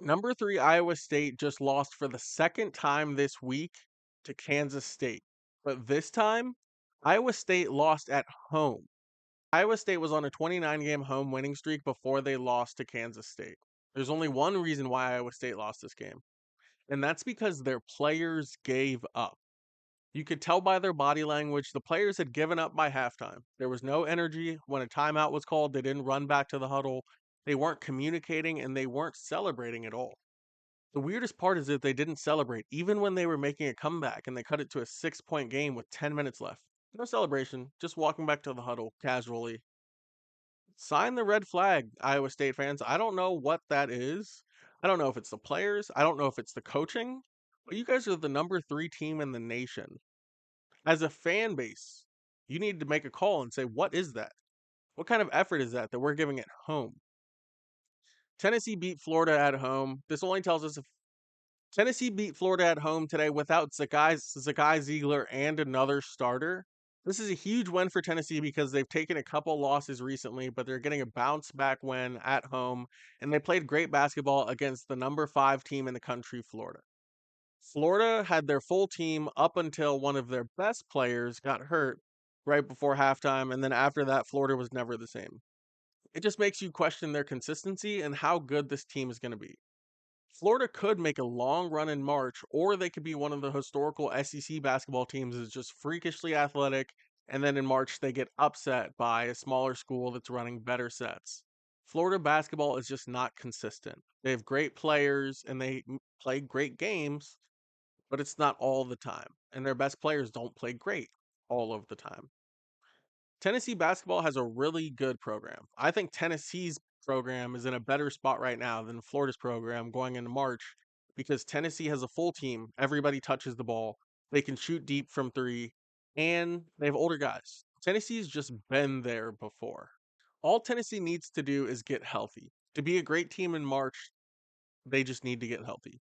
Number 3, Iowa State just lost for the second time this week to Kansas State. But this time, Iowa State lost at home. Iowa State was on a 29-game home winning streak before they lost to Kansas State. There's only one reason why Iowa State lost this game, and that's because their players gave up. You could tell by their body language the players had given up by halftime. There was no energy. When a timeout was called, they didn't run back to the huddle. They weren't communicating and they weren't celebrating at all. The weirdest part is that they didn't celebrate even when they were making a comeback and they cut it to a 6-point game with 10 minutes left. No celebration, just walking back to the huddle casually. Sign the red flag, Iowa State fans. I don't know what that is. I don't know if it's the players. I don't know if it's the coaching. But you guys are the number 3 team in the nation. As a fan base, you need to make a call and say, what is that? What kind of effort is that we're giving at home? Tennessee beat Florida at home. This only tells us if Tennessee beat Florida at home today without Zakai Ziegler and another starter. This is a huge win for Tennessee because they've taken a couple losses recently, but they're getting a bounce back win at home, and they played great basketball against the number 5 team in the country, Florida. Florida had their full team up until one of their best players got hurt right before halftime, and then after that, Florida was never the same. It just makes you question their consistency and how good this team is going to be. Florida could make a long run in March, or they could be one of the historical SEC basketball teams that's just freakishly athletic, and then in March they get upset by a smaller school that's running better sets. Florida basketball is just not consistent. They have great players and they play great games, but it's not all the time. And their best players don't play great all of the time. Tennessee basketball has a really good program. I think Tennessee's program is in a better spot right now than Florida's program going into March because Tennessee has a full team. Everybody touches the ball. They can shoot deep from 3 and they have older guys. Tennessee's just been there before. All Tennessee needs to do is get healthy. To be a great team in March, they just need to get healthy.